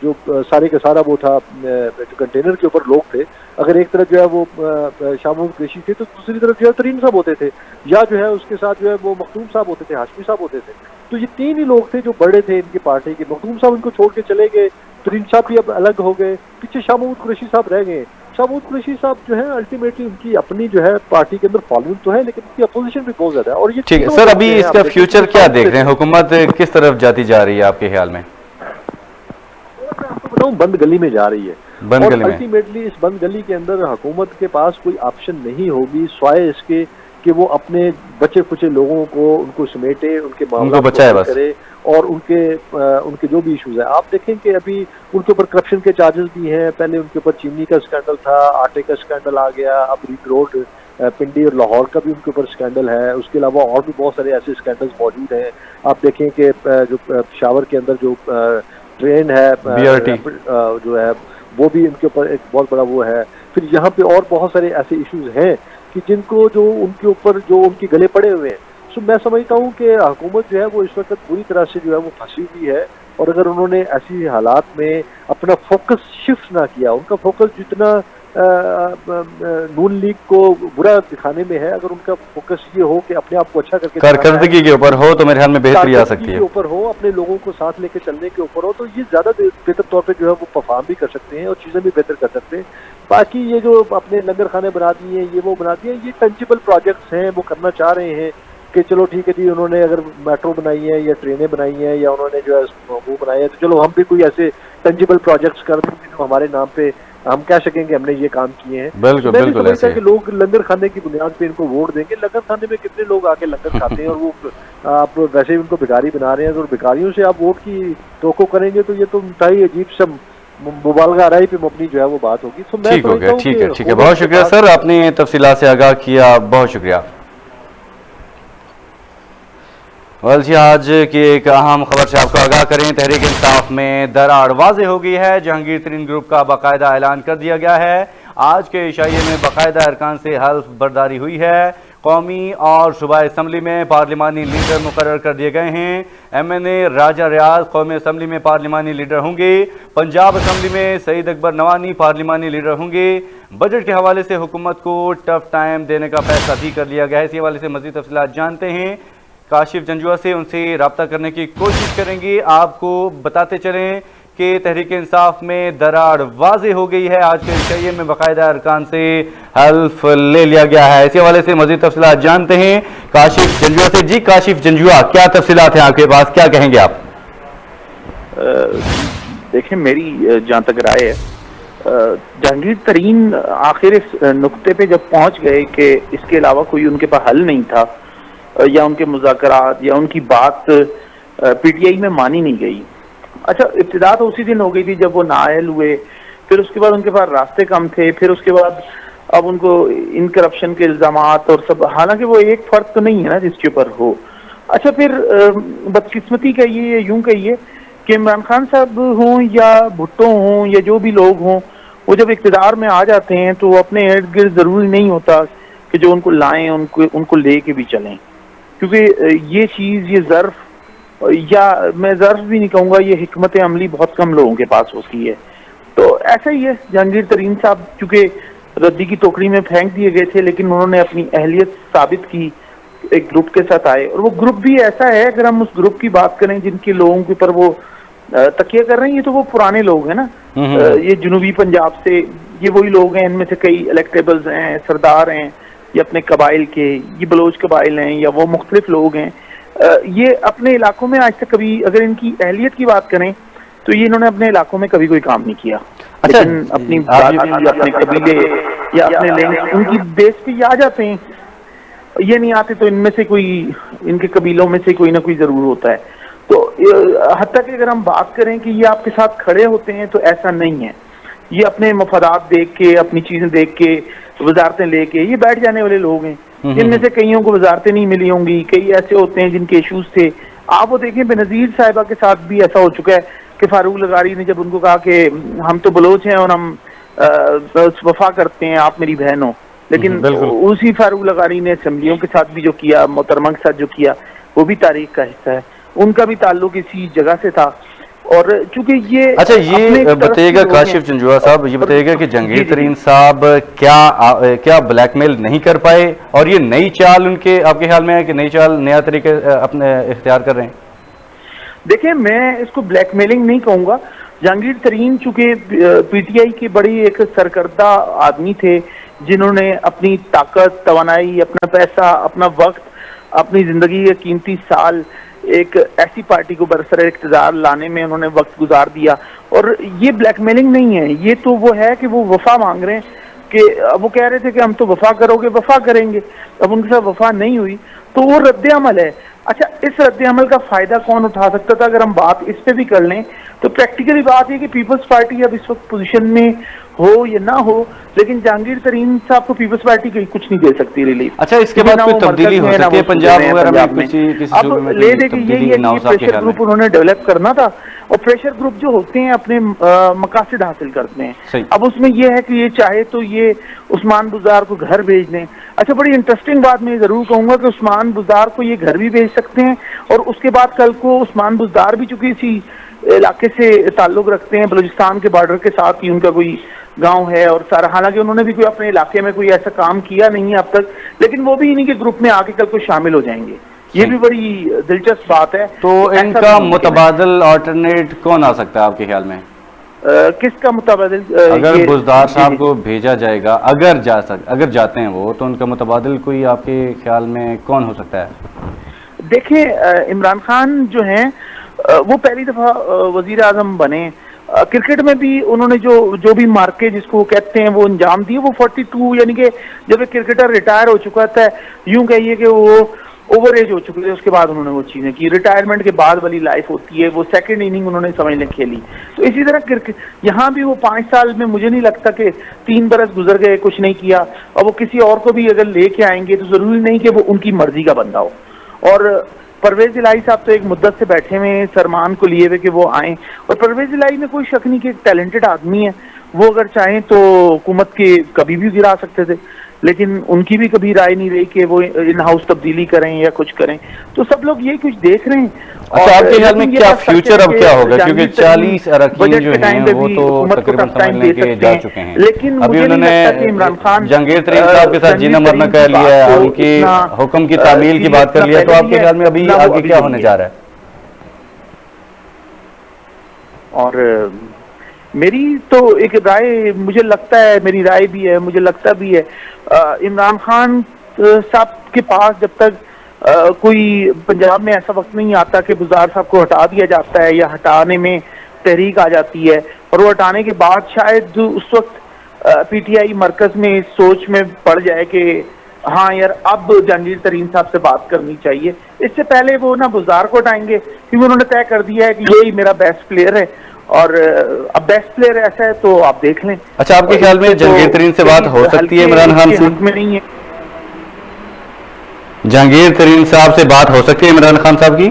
جو سارے کا سارا وہ تھا جو کنٹینر کے اوپر لوگ تھے, اگر ایک طرف جو ہے وہ شاہ محمود قریشی تھے تو دوسری طرف جو ہے ترین صاحب ہوتے تھے, یا جو ہے اس کے ساتھ جو ہے وہ مختوم صاحب ہوتے تھے, ہاشمی صاحب ہوتے تھے. تو یہ تین ہی لوگ تھے جو بڑے تھے ان کی پارٹی کے. مختوم صاحب ان کو چھوڑ کے چلے گئے, ترین صاحب بھی اب الگ ہو گئے, پیچھے شاہ محمود قریشی صاحب رہ گئے. شاہ محمود قریشی صاحب جو ہے الٹیمیٹلی ان کی اپنی جو ہے پارٹی کے اندر فالوئنگ تو ہے لیکن ان کی اپوزیشن بھی بہت زیادہ ہے. اور یہ ٹھیک ہے سر, ابھی اس کا فیوچر کیا دیکھ رہے ہیں, حکومت کس طرف جاتی جا رہی ہے آپ کے خیال میں؟ میں آپ کو بتاؤں بند گلی میں جا رہی ہے. بند گلی میں الٹیمیٹلی اس بند گلی کے اندر حکومت کے پاس کوئی آپشن نہیں ہوگی سوائے اس کے کہ وہ اپنے بچے کچے لوگوں کو ان کو سمیٹے, ان کے معاملات کو کرے اور ان کے جو بھی ایشوز ہیں. آپ دیکھیں کہ ابھی ان کے اوپر کرپشن کے چارجز بھی ہیں. پہلے ان کے اوپر چینی کا اسکینڈل تھا, آٹے کا اسکینڈل آ گیا, اب رنگ روڈ پنڈی اور لاہور کا بھی ان کے اوپر اسکینڈل ہے. اس کے علاوہ اور بھی بہت سارے ایسے اسکینڈلز موجود ہیں. آپ دیکھیں کہ جو پشاور کے اندر جو ٹرین ہے جو ہے وہ بھی ان کے اوپر ایک بہت بڑا وہ ہے. پھر یہاں پہ اور بہت سارے ایسے ایشوز ہیں کہ جن کو جو ان کے اوپر جو ان کے گلے پڑے ہوئے ہیں. سو میں سمجھتا ہوں کہ حکومت جو ہے وہ اس وقت پوری طرح سے جو ہے وہ پھنسی ہوئی ہے. اور اگر انہوں نے ایسی حالات میں اپنا فوکس شفٹ نہ کیا, ان کا فوکس جتنا نون لیگ کو برا دکھانے میں ہے, اگر ان کا فوکس یہ ہو کہ اپنے آپ کو اچھا کر کے کارکردگی کے اوپر ہو تو میرے خیال میں بہتری آ سکتی ہے, کے اوپر ہو, اپنے لوگوں کو ساتھ لے کے چلنے کے اوپر ہو, تو یہ زیادہ بہتر طور پہ جو ہے وہ پرفارم بھی کر سکتے ہیں اور چیزیں بھی بہتر کر سکتے ہیں. باقی یہ جو اپنے لنگر خانے بنا دیے ہیں, یہ وہ بنا دیے ہیں, یہ ٹنجیبل پروجیکٹس ہیں, وہ کرنا چاہ رہے ہیں کہ چلو ٹھیک ہے جی انہوں نے اگر میٹرو بنائی ہے یا ٹرینیں بنائی ہیں یا انہوں نے جو ہے وہ بنائی ہے تو چلو ہم بھی کوئی ایسے ٹنجیبل پروجیکٹس کر دیں جو ہمارے نام پہ ہم کہہ سکیں کہ ہم نے یہ کام کیے ہیں. بالکل بالکل ایسے کہ لوگ لنگر کھانے کی بنیاد پہ ان کو ووٹ دیں گے. لنگر کھانے میں کتنے لوگ آ کے لنگر کھاتے ہیں اور وہ آپ ویسے ہی ان کو بھکاری بنا رہے ہیں, تو بھکاریوں سے آپ ووٹ کی توقع کریں گے تو یہ تو انتہائی عجیب سا مبالغہ آرائی پہ مبنی جو ہے وہ بات ہوگی. ٹھیک ہو گیا, ٹھیک ہے ٹھیک ہے, بہت شکریہ سر, اپنی تفصیلات سے آگاہ کیا, بہت شکریہ. جی آج کی ایک اہم خبر سے آپ کو آگاہ کریں, تحریک انصاف میں دراڑ واضح ہو گئی ہے. جہانگیر ترین گروپ کا باقاعدہ اعلان کر دیا گیا ہے. آج کے عشائیے میں باقاعدہ ارکان سے حلف برداری ہوئی ہے. قومی اور صوبائی اسمبلی میں پارلیمانی لیڈر مقرر کر دیے گئے ہیں. ایم این اے راجہ ریاض قومی اسمبلی میں پارلیمانی لیڈر ہوں گے. پنجاب اسمبلی میں سعید اکبر نوانی پارلیمانی لیڈر ہوں گے. بجٹ کے حوالے سے حکومت کو ٹف ٹائم دینے کا فیصلہ بھی کر لیا گیا ہے. اسی حوالے سے مزید تفصیلات جانتے ہیں کاشف جنجوعہ سے, ان سے رابطہ کرنے کی کوشش کریں گے. آپ کو بتاتے چلیں کہ تحریک انصاف میں دراڑ واضح ہو گئی ہے. آج کے عشائیے میں باقاعدہ ارکان سے حلف لے لیا گیا ہے. اسی حوالے سے مزید تفصیلات جانتے ہیں کاشف جنجوعہ سے. جی کاشف جنجوعہ, کیا تفصیلات ہیں آپ کے پاس, کیا کہیں گے آپ؟ دیکھیں میری جہاں تک رائے ہے, جہانگیر ترین آخر اس نقطے پہ جب پہنچ گئے کہ اس کے علاوہ کوئی ان کے پاس حل نہیں تھا یا ان کے مذاکرات یا ان کی بات پی ٹی آئی میں مانی نہیں گئی. اچھا ابتدا تو اسی دن ہو گئی تھی جب وہ نااہل ہوئے, پھر اس کے بعد ان کے پاس راستے کم تھے, پھر اس کے بعد اب ان کو ان کرپشن کے الزامات اور سب, حالانکہ وہ ایک فرد تو نہیں ہے نا جس کے اوپر ہو. اچھا پھر بدقسمتی کہیے یوں کہیے کہ عمران خان صاحب ہوں یا بھٹو ہوں یا جو بھی لوگ ہوں, وہ جب اقتدار میں آ جاتے ہیں تو اپنے ارد گرد ضروری نہیں ہوتا کہ جو ان کو لائیں ان کو لے کے بھی چلیں, کیونکہ یہ چیز, یہ ظرف, یا میں ظرف بھی نہیں کہوں گا, یہ حکمت عملی بہت کم لوگوں کے پاس ہوتی ہے. تو ایسا ہی ہے, جہانگیر ترین صاحب چونکہ ردی کی ٹوکری میں پھینک دیے گئے تھے لیکن انہوں نے اپنی اہلیت ثابت کی, ایک گروپ کے ساتھ آئے, اور وہ گروپ بھی ایسا ہے, اگر ہم اس گروپ کی بات کریں جن کے لوگوں کے اوپر وہ تکیہ کر رہے ہیں, یہ تو وہ پرانے لوگ ہیں نا, یہ جنوبی پنجاب سے, یہ وہی لوگ ہیں, ان میں سے کئی الیکٹیبلز ہیں, سردار ہیں, یا اپنے قبائل کے، یہ بلوچ قبائل ہیں یا وہ مختلف لوگ ہیں، یہ اپنے علاقوں میں آج تک کبھی، اگر ان کی اہلیت کی بات کریں تو یہ انہوں نے اپنے علاقوں میں کبھی کوئی کام نہیں کیا، لیکن اپنی یا اپنے قبیلے یا اپنے لینگ ان کی بیس پہ یہ آ جاتے ہیں، یہ نہیں آتے تو ان میں سے کوئی، ان کے قبیلوں میں سے کوئی نہ کوئی ضرور ہوتا ہے. تو حتیٰ کہ اگر ہم بات کریں کہ یہ آپ کے ساتھ کھڑے ہوتے ہیں تو ایسا نہیں ہے، یہ اپنے مفادات دیکھ کے، اپنی چیزیں دیکھ کے، وزارتیں لے کے یہ بیٹھ جانے والے لوگ ہیں. جن میں سے کئیوں کو وزارتیں نہیں ملی ہوں گی، کئی ایسے ہوتے ہیں جن کے ایشوز تھے. آپ وہ دیکھیں بنظیر صاحبہ کے ساتھ بھی ایسا ہو چکا ہے کہ فاروق لغاری نے جب ان کو کہا کہ ہم تو بلوچ ہیں اور ہم وفا کرتے ہیں، آپ میری بہن ہو، لیکن اسی فاروق لغاری نے اسمبلیوں کے ساتھ بھی جو کیا، محترمہ کے ساتھ جو کیا، وہ بھی تاریخ کا حصہ ہے. ان کا بھی تعلق اسی جگہ سے تھا. اور چونکہ یہ اچھا یہ بتائیے گا کاشف جنجوعہ صاحب، یہ بتائیے گا کہ جہانگیر ترین صاحب کیا بلیک میل نہیں کر پائے، اور یہ نئی چال ان کے آپ کے خیال میں ہے کہ نئی چال، نیا طریقہ اپنے اختیار کر رہے ہیں؟ دیکھیں میں اس کو بلیک میلنگ نہیں کہوں گا. جہانگیر ترین چونکہ پی ٹی آئی کے بڑی ایک سرکردہ آدمی تھے، جنہوں نے اپنی طاقت، توانائی، اپنا پیسہ، اپنا وقت، اپنی زندگی کے قیمتی سال ایک ایسی پارٹی کو برسر اقتدار لانے میں انہوں نے وقت گزار دیا. اور یہ بلیک میلنگ نہیں ہے، یہ تو وہ ہے کہ وہ وفا مانگ رہے ہیں، کہ وہ کہہ رہے تھے کہ ہم تو وفا کرو گے، وفا کریں گے. اب ان کے ساتھ وفا نہیں ہوئی تو وہ رد عمل ہے. اچھا اس رد عمل کا فائدہ کون اٹھا سکتا تھا؟ اگر ہم بات اس پہ بھی کر لیں تو پریکٹیکلی بات یہ کہ پیپلز پارٹی اب اس وقت پوزیشن میں ہو یا نہ ہو، لیکن جہانگیر ترین صاحب کو پیپلز پارٹی کچھ نہیں دے سکتی ریلیف. اچھا اس کے بعد کوئی تبدیلی ہو سکتی ہے پنجاب وغیرہ میں؟ اب لے دے کہ یہی ہے کہ پریشر گروپ انہوں نے ڈیولپ کرنا تھا، اور پریشر گروپ جو ہوتے ہیں اپنے مقاصد حاصل کرتے ہیں. اب اس میں یہ ہے کہ یہ چاہے تو یہ عثمان بزدار کو گھر بھیج دیں. اچھا بڑی انٹرسٹنگ بات میں ضرور کہوں گا کہ عثمان بزدار کو یہ گھر بھی بھیج سکتے ہیں، اور اس کے بعد کل کو عثمان بزدار بھی چونکہ اسی علاقے سے تعلق رکھتے ہیں، بلوچستان کے بارڈر کے ساتھ ہی ان کا کوئی گاؤں ہے اور سارا، حالانکہ انہوں نے بھی کوئی اپنے علاقے میں کوئی ایسا کام کیا نہیں ہے اب تک، لیکن وہ بھی انہی کے گروپ میں آ کے کل کو شامل ہو جائیں گے. یہ بھی بڑی دلچسپ بات ہے. تو ان کا متبادل آلٹرنیٹ کون آ سکتا ہے آپ کے خیال میں؟ کس کا متبادل؟ اگر بزدار صاحب کو بھیجا جائے گا، اگر جاتے ہیں وہ، تو ان کا متبادل کوئی آپ کے خیال میں کون ہو سکتا ہے؟ دیکھیں عمران خان جو ہیں وہ پہلی دفعہ وزیر اعظم بنے. کرکٹ میں بھی انہوں نے جو بھی مارکے جس کو کہتے ہیں وہ انجام دیے. وہ 42 یعنی کہ جب ایک کرکٹر ریٹائر ہو چکا تھا، یوں کہیے کہ وہ اوور ایج ہو چکے تھے، اس کے بعد انہوں نے وہ چیزیں کی. ریٹائرمنٹ کے بعد والی لائف ہوتی ہے، وہ سیکنڈ اننگ انہوں نے سمجھ لیں کھیلی. تو اسی طرح کرکٹ یہاں بھی وہ 5 سال میں مجھے نہیں لگتا کہ 3 برس گزر گئے کچھ نہیں کیا، اور وہ کسی اور کو بھی اگر لے کے آئیں گے تو ضروری نہیں کہ وہ ان کی مرضی کا بندہ ہو. اور پرویز الہی صاحب تو ایک مدت سے بیٹھے ہوئے سرمان کو لیے ہوئے کہ وہ آئیں، اور پرویز الہی میں کوئی شک نہیں کہ ایک ٹیلنٹڈ آدمی ہے. وہ اگر چاہیں تو حکومت کے کبھی بھی گرا سکتے تھے، لیکن ان کی بھی کبھی رائے نہیں رہی کہ وہ ان ہاؤس تبدیلی کریں یا کچھ کریں. تو سب لوگ یہی کچھ دیکھ رہے ہیں. اچھا آپ کے خیال میں کیا فیوچر اب کیا ہوگا؟ کیونکہ 40 اراکین جو ہیں وہ تو تقریباً سمجھ لیں کہ جا چکے ہیں. لیکن ابھی انہوں نے عمران خان جہانگیر ترین صاحب کے ساتھ جینا مرنا کہہ لیا ہے، ان کی حکم کی تعمیل کی بات کر لیا. تو آپ کے خیال میں ابھی آگے کیا ہونے جا رہا ہے؟ اور میری تو ایک رائے، مجھے لگتا ہے، میری رائے بھی ہے، مجھے لگتا بھی ہے عمران خان صاحب کے پاس جب تک کوئی پنجاب میں ایسا وقت نہیں آتا کہ بزدار صاحب کو ہٹا دیا جاتا ہے یا ہٹانے میں تحریک آ جاتی ہے، اور وہ ہٹانے کے بعد شاید اس وقت پی ٹی آئی مرکز میں سوچ میں پڑ جائے کہ ہاں یار اب جہانگیر ترین صاحب سے بات کرنی چاہیے. اس سے پہلے وہ نہ بزدار کو ہٹائیں گے، کیونکہ انہوں نے طے کر دیا ہے کہ یہی میرا بیسٹ پلیئر ہے، اور اب بیسٹ پلیئر ایسا ہے تو آپ دیکھ لیں. اچھا آپ کے خیال میں جہانگیر ترین سے بات ہو سکتی ہے عمران خان سے؟ میں نہیں ہے. جہانگیر ترین صاحب سے بات ہو سکتی ہے عمران خان صاحب کی؟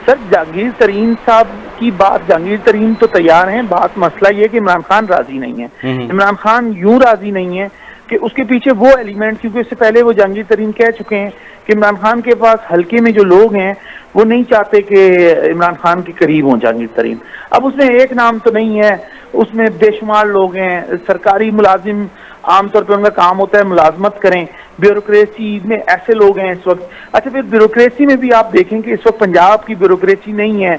سر جہانگیر ترین صاحب کی بات، جہانگیر ترین تو تیار ہیں. بات مسئلہ یہ کہ عمران خان راضی نہیں ہے. عمران خان یوں راضی نہیں ہے کہ اس کے پیچھے وہ ایلیمنٹ، کیونکہ اس سے پہلے وہ جہانگیر ترین کہہ چکے ہیں کہ عمران خان کے پاس حلقے میں جو لوگ ہیں وہ نہیں چاہتے کہ عمران خان کے قریب ہوں جہانگیر ترین. اب اس میں ایک نام تو نہیں ہے، اس میں بے شمار لوگ ہیں. سرکاری ملازم عام طور پہ ان کا کام ہوتا ہے ملازمت کریں. بیوروکریسی میں ایسے لوگ ہیں اس وقت. اچھا پھر بیوروکریسی میں بھی آپ دیکھیں کہ اس وقت پنجاب کی بیوروکریسی نہیں ہے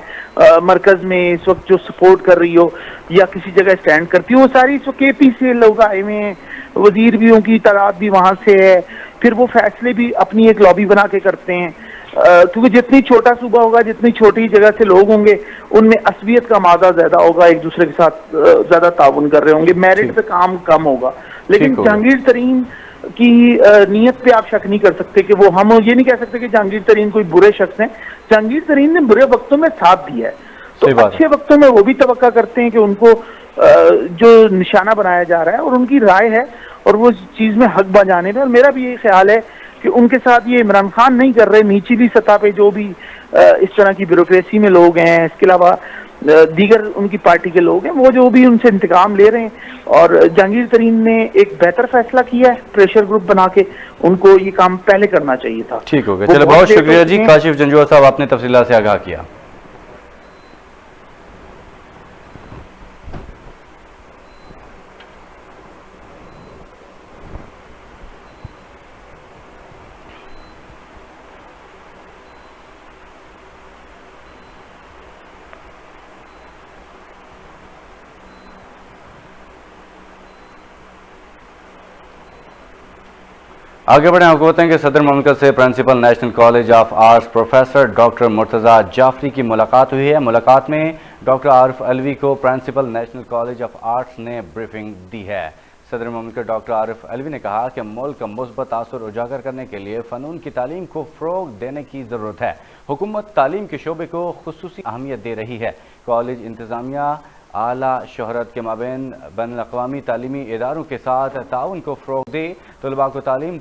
مرکز میں اس وقت جو سپورٹ کر رہی ہو یا کسی جگہ سٹینڈ کرتی ہو، وہ ساری اس وقت کے پی سے لوگ آئے ہوئے ہیں. وزیر کی تعداد بھی وہاں سے ہے، پھر وہ فیصلے بھی اپنی ایک لابی بنا کے کرتے ہیں، کیونکہ جتنی چھوٹا صوبہ ہوگا، جتنی چھوٹی جگہ سے لوگ ہوں گے، ان میں عصبیت کا مادہ زیادہ ہوگا، ایک دوسرے کے ساتھ زیادہ تعاون کر رہے ہوں گے، میرٹ پہ کام کم ہوگا. لیکن جہانگیر ترین کی نیت پہ آپ شک نہیں کر سکتے کہ وہ، ہم یہ نہیں کہہ سکتے کہ جہانگیر ترین کوئی برے شخص ہیں. جہانگیر ترین نے برے وقتوں میں ساتھ دیا ہے، تو اچھے وقتوں میں وہ بھی توقع کرتے ہیں کہ ان کو جو نشانہ بنایا جا رہا ہے، اور ان کی رائے ہے اور وہ چیز میں حق بجانے میں. اور میرا بھی یہی خیال ہے کہ ان کے ساتھ یہ عمران خان نہیں کر رہے، نیچلی سطح پہ جو بھی اس طرح کی بیوروکریسی میں لوگ ہیں، اس کے علاوہ دیگر ان کی پارٹی کے لوگ ہیں، وہ جو بھی ان سے انتقام لے رہے ہیں. اور جہانگیر ترین نے ایک بہتر فیصلہ کیا ہے، پریشر گروپ بنا کے ان کو یہ کام پہلے کرنا چاہیے تھا. ٹھیک ہو گیا، چلے بہت شکریہ جی کاشف جنجوعہ صاحب، آپ نے تفصیلات سے آگاہ کیا. آگے بڑھیں، آپ کو بتائیں کہ صدر مملکت سے principal national college of arts professor doctor Murtaza Jafri کی ملاقات ہوئی ہے. ملاقات میں ڈاکٹر عارف علوی کو principal national college of arts نے بریفنگ دی ہے. صدر مملکت ڈاکٹر عارف علوی نے کہا کہ ملک کا مثبت تاثر اجاگر کرنے کے لیے فنون کی تعلیم کو فروغ دینے کی ضرورت ہے. حکومت تعلیم کے شعبے کو خصوصی اہمیت دے رہی ہے. کالج انتظامیہ اعلیٰ شہرت کے مابین بین الاقوامی تعلیمی اداروں کے ساتھ تعاون کو فروغ دے، طلباء کو تعلیم